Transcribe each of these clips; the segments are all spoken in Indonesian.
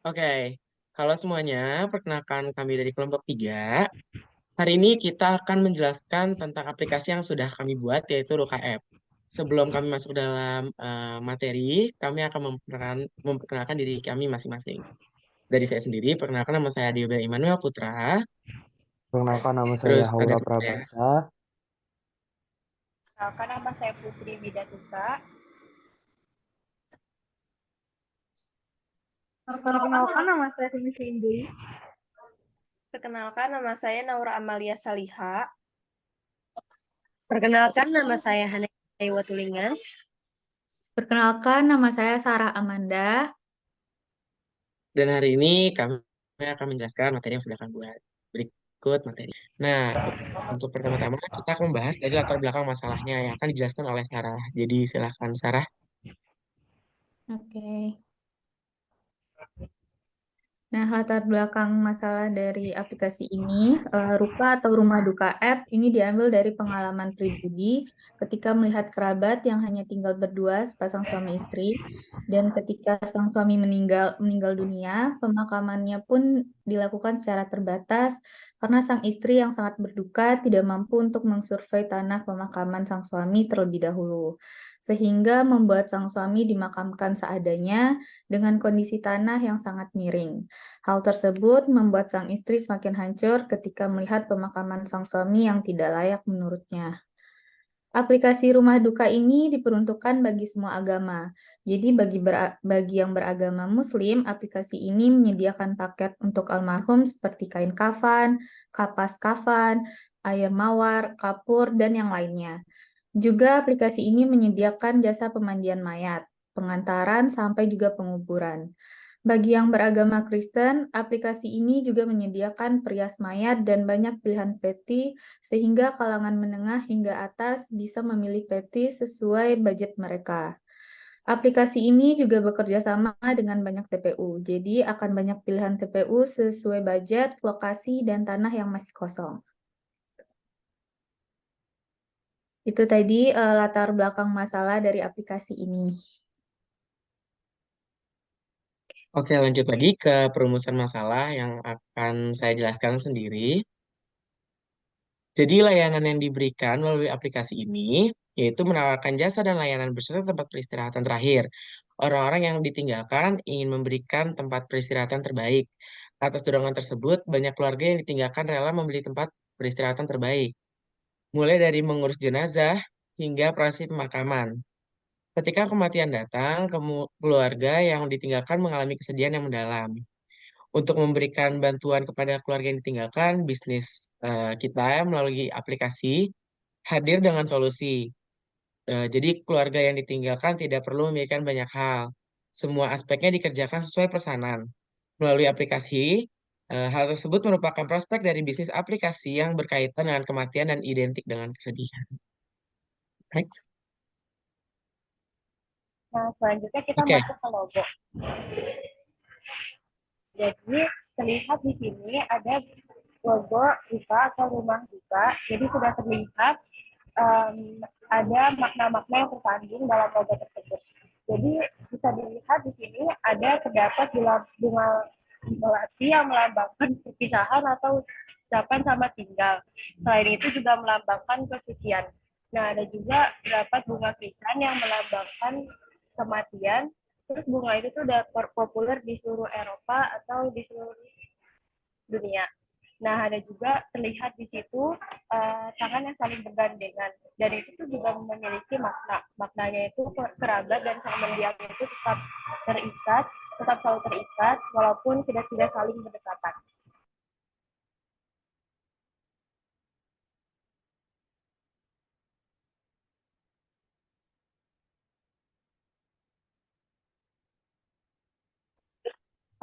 Oke, halo semuanya, perkenalkan kami dari kelompok 3. Hari ini kita akan menjelaskan tentang aplikasi yang sudah kami buat, yaitu Ruka App. Sebelum kami masuk dalam materi, kami akan memperkenalkan diri kami masing-masing. Dari saya sendiri, perkenalkan nama saya Diobe Immanuel Putra, Perkenalkan nama saya terus ada Haura teman saya. Prabangsa. Kenalkan nama saya Putri Bidatuka. Perkenalkan nama saya Timis Indri. Perkenalkan, nama saya Naura Amalia Saliha. Perkenalkan, nama saya Hana Watulingas. Perkenalkan nama saya Sarah Amanda. Dan hari ini kami akan menjelaskan materi yang sudah kami buat. Berikut materi. Nah, untuk pertama-tama kita akan membahas dari latar belakang masalahnya yang akan dijelaskan oleh Sarah. Jadi silahkan Sarah. Oke. Nah, latar belakang masalah dari aplikasi ini, Ruka atau Rumah Duka App, ini diambil dari pengalaman pribadi ketika melihat kerabat yang hanya tinggal berdua, sepasang suami istri, dan ketika sang suami meninggal dunia, pemakamannya pun dilakukan secara terbatas karena sang istri yang sangat berduka tidak mampu untuk mengsurvei tanah pemakaman sang suami terlebih dahulu, sehingga membuat sang suami dimakamkan seadanya dengan kondisi tanah yang sangat miring. Hal tersebut membuat sang istri semakin hancur ketika melihat pemakaman sang suami yang tidak layak menurutnya. Aplikasi Rumah Duka ini diperuntukkan bagi semua agama. Jadi bagi yang beragama Muslim, aplikasi ini menyediakan paket untuk almarhum seperti kain kafan, kapas kafan, air mawar, kapur, dan yang lainnya. Juga aplikasi ini menyediakan jasa pemandian mayat, pengantaran, sampai juga penguburan. Bagi yang beragama Kristen, aplikasi ini juga menyediakan perias mayat dan banyak pilihan peti, sehingga kalangan menengah hingga atas bisa memilih peti sesuai budget mereka. Aplikasi ini juga bekerja sama dengan banyak TPU, jadi akan banyak pilihan TPU sesuai budget, lokasi, dan tanah yang masih kosong. Itu tadi latar belakang masalah dari aplikasi ini. Oke, lanjut lagi ke perumusan masalah yang akan saya jelaskan sendiri. Jadi layanan yang diberikan melalui aplikasi ini yaitu menawarkan jasa dan layanan beserta tempat peristirahatan terakhir. Orang-orang yang ditinggalkan ingin memberikan tempat peristirahatan terbaik. Atas dorongan tersebut, banyak keluarga yang ditinggalkan rela membeli tempat peristirahatan terbaik. Mulai dari mengurus jenazah hingga proses pemakaman. Ketika kematian datang, keluarga yang ditinggalkan mengalami kesedihan yang mendalam. Untuk memberikan bantuan kepada keluarga yang ditinggalkan, bisnis kita melalui aplikasi hadir dengan solusi. Jadi keluarga yang ditinggalkan tidak perlu memikirkan banyak hal. Semua aspeknya dikerjakan sesuai pesanan. Melalui aplikasi, hal tersebut merupakan prospek dari bisnis aplikasi yang berkaitan dengan kematian dan identik dengan kesedihan. Next. Nah, selanjutnya kita Oke, masuk ke logo. Jadi, terlihat di sini ada logo duka atau rumah duka. Jadi, sudah terlihat ada makna-makna yang terkandung dalam logo tersebut. Jadi, bisa dilihat di sini ada terdapat bunga melati yang melambangkan perpisahan atau ucapan sama tinggal. Selain itu juga melambangkan kesucian. Nah, ada juga terdapat bunga krisan yang melambangkan kematian. Terus bunga itu tuh udah populer di seluruh Eropa atau di seluruh dunia. Nah, ada juga terlihat di situ tangan yang saling bergandengan. Dan itu tuh juga memiliki makna. Maknanya itu kerabat dan sang mendiang itu tetap terikat, tetap selalu terikat, walaupun sudah tidak saling berdekatan.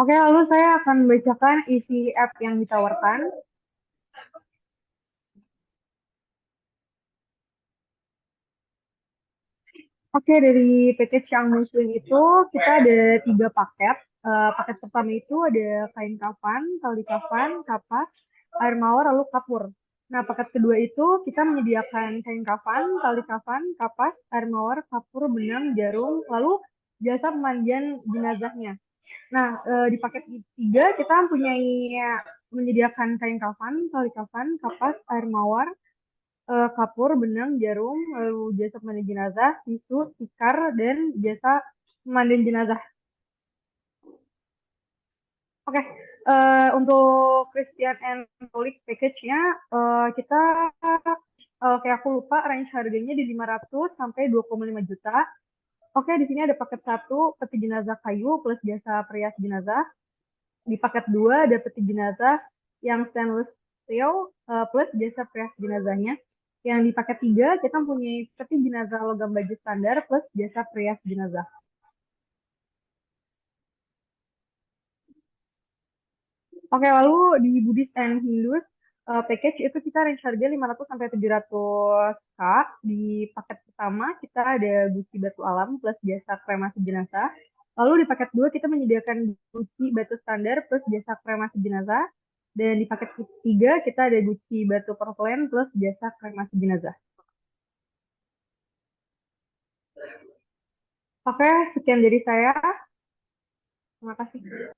Oke, lalu saya akan membacakan isi app yang ditawarkan. Oke, dari PT Chiang Muslim itu kita ada 3 paket. Paket pertama itu ada kain kafan, tali kafan, kapas, air mawar, lalu kapur. Nah, paket kedua itu kita menyediakan kain kafan, tali kafan, kapas, air mawar, kapur, benang, jarum, lalu jasa pemandian jenazahnya. Nah, di paket 3 kita menyediakan kain kafan, tali kafan, kapas, air mawar, kapur, benang, jarum, lalu jasa mandi jenazah, tisu, tikar, dan jasa pemandian jenazah. Oke, untuk Christian and Catholic package-nya kita kayak aku lupa range harganya di 500 sampai 2,5 juta. Oke, di sini ada paket 1 peti jenazah kayu plus jasa perias jenazah. Di paket 2 ada peti jenazah yang stainless steel plus jasa perias jenazahnya. Yang di paket 3 kita mempunyai peti jenazah logam baja standar plus jasa perias jenazah. Oke, lalu di Buddhist and Hindus package itu kita range harga 500 sampai 700K. Di paket pertama kita ada guci batu alam plus jasa kremasi jenazah. Lalu di paket 2 kita menyediakan guci batu standar plus jasa kremasi jenazah. Dan di paket ketiga kita ada guci batu porcelain plus jasa kremasi jenazah. Oke, sekian dari saya. Terima kasih.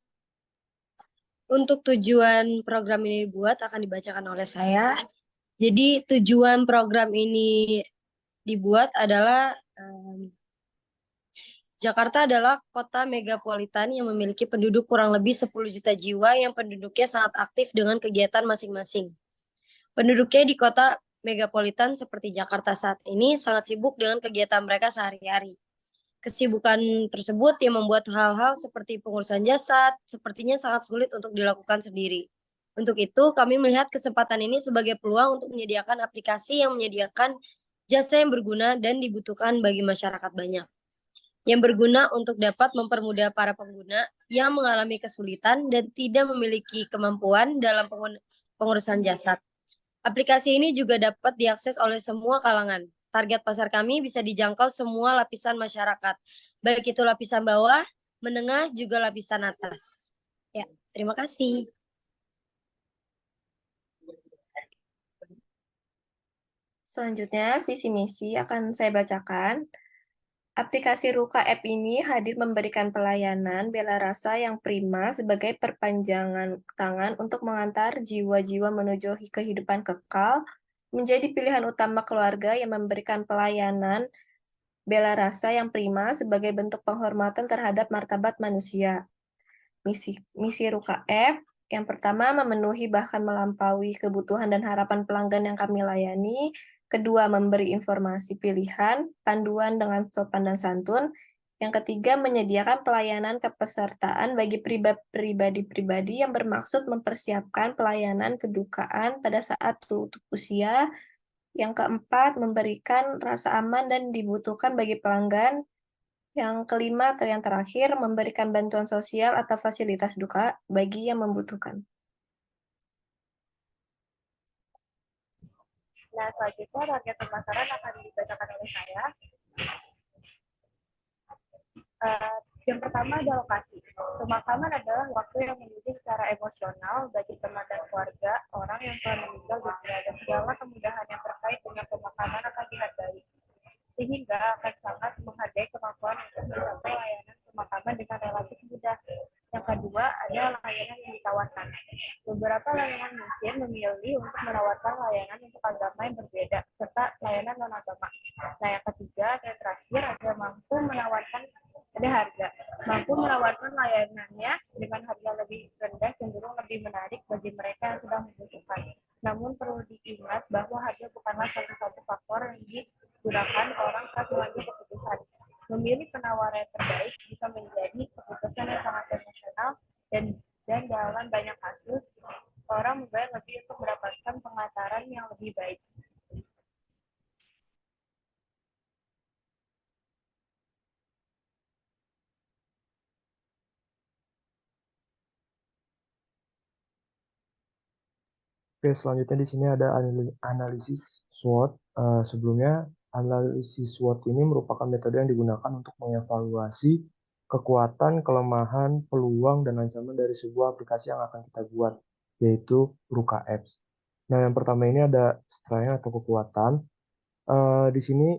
Untuk tujuan program ini dibuat akan dibacakan oleh saya. Jadi tujuan program ini dibuat adalah Jakarta adalah kota megapolitan yang memiliki penduduk kurang lebih 10 juta jiwa yang penduduknya sangat aktif dengan kegiatan masing-masing. Penduduknya di kota megapolitan seperti Jakarta saat ini sangat sibuk dengan kegiatan mereka sehari-hari. Kesibukan tersebut yang membuat hal-hal seperti pengurusan jasad sepertinya sangat sulit untuk dilakukan sendiri. Untuk itu, kami melihat kesempatan ini sebagai peluang untuk menyediakan aplikasi yang menyediakan jasa yang berguna dan dibutuhkan bagi masyarakat banyak. Yang berguna untuk dapat mempermudah para pengguna yang mengalami kesulitan dan tidak memiliki kemampuan dalam pengurusan jasad. Aplikasi ini juga dapat diakses oleh semua kalangan. Target pasar kami bisa dijangkau semua lapisan masyarakat, baik itu lapisan bawah, menengah, juga lapisan atas. Ya, terima kasih. Selanjutnya, visi misi akan saya bacakan. Aplikasi Ruka App ini hadir memberikan pelayanan bela rasa yang prima sebagai perpanjangan tangan untuk mengantar jiwa-jiwa menuju kehidupan kekal, menjadi pilihan utama keluarga yang memberikan pelayanan bela rasa yang prima sebagai bentuk penghormatan terhadap martabat manusia. Misi Ruka App yang pertama memenuhi bahkan melampaui kebutuhan dan harapan pelanggan yang kami layani. Kedua, memberi informasi pilihan, panduan dengan sopan dan santun. Yang ketiga, menyediakan pelayanan kepesertaan bagi pribadi-pribadi yang bermaksud mempersiapkan pelayanan kedukaan pada saat tutup usia. Yang keempat, memberikan rasa aman dan dibutuhkan bagi pelanggan. Yang kelima atau yang terakhir, memberikan bantuan sosial atau fasilitas duka bagi yang membutuhkan. Nah, selanjutnya target pemasaran akan dibacakan oleh saya. Yang pertama ada lokasi. Pemakaman adalah waktu yang mendidik secara emosional bagi teman dan keluarga orang yang telah meninggal dunia, dan segala kemudahan yang terkait dengan pemakaman akan dihargai, sehingga akan sangat menghargai kemampuan untuk mencapai layanan pemakaman dengan relatif mudah. Yang kedua, ada layanan yang ditawarkan. Beberapa layanan mungkin memilih untuk menawarkan layanan untuk agama yang berbeda, serta layanan non-agama. Nah, yang ketiga dan terakhir ada harga. Mampu menawarkan layanannya dengan harga lebih rendah cenderung lebih menarik bagi mereka yang sedang membutuhkan. Namun perlu diingat bahwa harga bukanlah satu-satu faktor yang digunakan orang saat mengambil keputusan. Memilih penawaran yang terbaik bisa menjadi keputusan yang sangat emosional, dan dalam banyak kasus orang membayar lebih untuk mendapatkan pengantaran yang lebih baik. Oke, selanjutnya di sini ada analisis SWOT. Sebelumnya, analisis SWOT ini merupakan metode yang digunakan untuk mengevaluasi kekuatan, kelemahan, peluang, dan ancaman dari sebuah aplikasi yang akan kita buat, yaitu Ruka Apps. Nah, yang pertama ini ada strength atau kekuatan. Di sini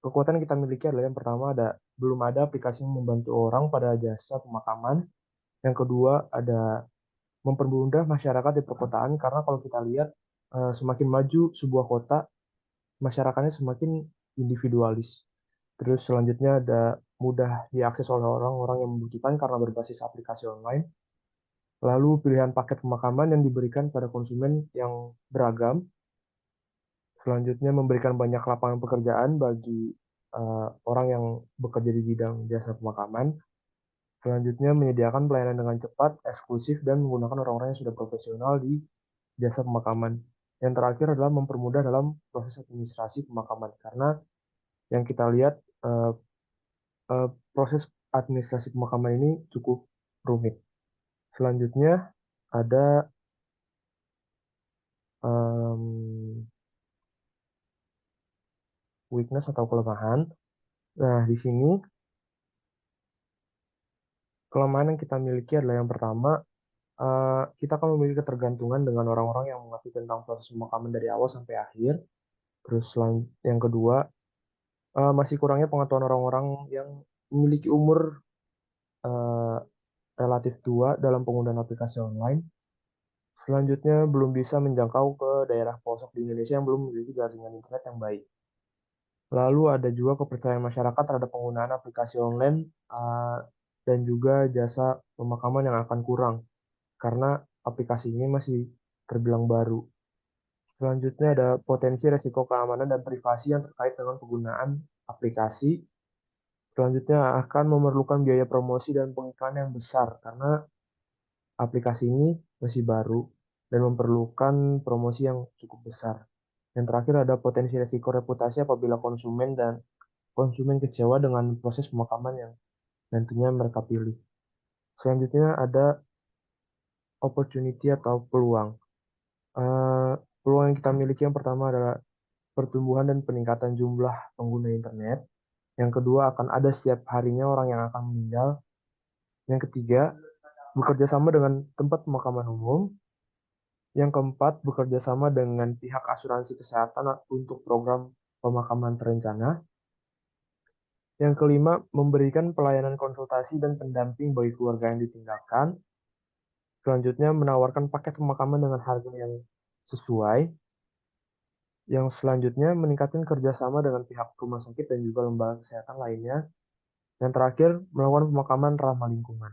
kekuatan yang kita miliki adalah yang pertama belum ada aplikasi yang membantu orang pada jasa pemakaman Yang kedua ada mempermudah masyarakat di perkotaan karena kalau kita lihat semakin maju sebuah kota, masyarakatnya semakin individualis. Terus selanjutnya ada mudah diakses oleh orang-orang yang membutuhkan karena berbasis aplikasi online. Lalu pilihan paket pemakaman yang diberikan pada konsumen yang beragam. Selanjutnya memberikan banyak lapangan pekerjaan bagi orang yang bekerja di bidang jasa pemakaman. Selanjutnya menyediakan pelayanan dengan cepat, eksklusif, dan menggunakan orang-orang yang sudah profesional di jasa pemakaman. Yang terakhir adalah mempermudah dalam proses administrasi pemakaman karena yang kita lihat proses administrasi pemakaman ini cukup rumit. Selanjutnya ada weakness atau kelemahan. Nah, di sini kelemahan yang kita miliki adalah yang pertama, kita akan memiliki ketergantungan dengan orang-orang yang mengerti tentang proses pemakaman dari awal sampai akhir. Terus yang kedua, masih kurangnya pengetahuan orang-orang yang memiliki umur relatif tua dalam penggunaan aplikasi online. Selanjutnya, belum bisa menjangkau ke daerah pelosok di Indonesia yang belum memiliki jaringan internet yang baik. Lalu ada juga kepercayaan masyarakat terhadap penggunaan aplikasi online dan juga jasa pemakaman yang akan kurang karena aplikasi ini masih terbilang baru. Selanjutnya ada potensi resiko keamanan dan privasi yang terkait dengan penggunaan aplikasi. Selanjutnya akan memerlukan biaya promosi dan pengiklan yang besar karena aplikasi ini masih baru dan memerlukan promosi yang cukup besar. Yang terakhir ada potensi resiko reputasi apabila konsumen kecewa dengan proses pemakaman yang nantinya mereka pilih. Selanjutnya ada opportunity atau peluang. Peluang yang kita miliki yang pertama adalah pertumbuhan dan peningkatan jumlah pengguna internet. Yang kedua akan ada setiap harinya orang yang akan meninggal. Yang ketiga, bekerja sama dengan tempat pemakaman umum. Yang keempat, bekerja sama dengan pihak asuransi kesehatan untuk program pemakaman terencana. Yang kelima, memberikan pelayanan konsultasi dan pendamping bagi keluarga yang ditinggalkan. Selanjutnya, menawarkan paket pemakaman dengan harga yang sesuai. Yang selanjutnya, meningkatkan kerjasama dengan pihak rumah sakit dan juga lembaga kesehatan lainnya. Yang terakhir, melakukan pemakaman ramah lingkungan.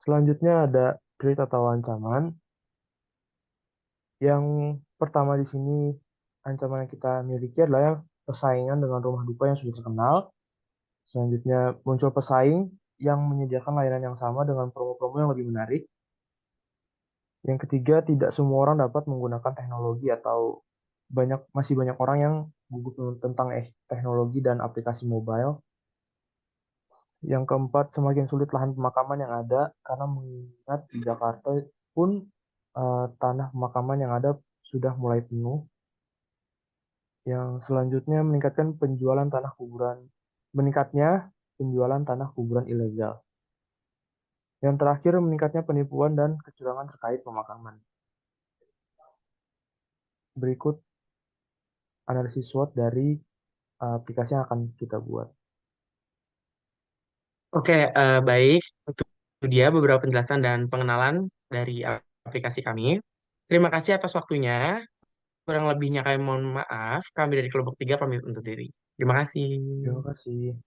Selanjutnya ada threat atau ancaman. Yang pertama di sini, ancaman yang kita miliki adalah persaingan dengan rumah duka yang sudah terkenal. Selanjutnya, muncul pesaing yang menyediakan layanan yang sama dengan promo-promo yang lebih menarik. Yang ketiga, tidak semua orang dapat menggunakan teknologi atau masih banyak orang yang gugup tentang teknologi dan aplikasi mobile. Yang keempat, semakin sulit lahan pemakaman yang ada karena mengingat di Jakarta pun tanah pemakaman yang ada sudah mulai penuh. Yang selanjutnya meningkatnya penjualan tanah kuburan ilegal. Yang terakhir meningkatnya penipuan dan kecurangan terkait pemakaman. Berikut analisis SWOT dari aplikasi yang akan kita buat. Oke, baik. Itu dia beberapa penjelasan dan pengenalan dari aplikasi kami. Terima kasih atas waktunya. Kurang lebihnya kami mohon maaf. Kami dari kelompok 3 pamit undur diri. Terima kasih. Terima kasih.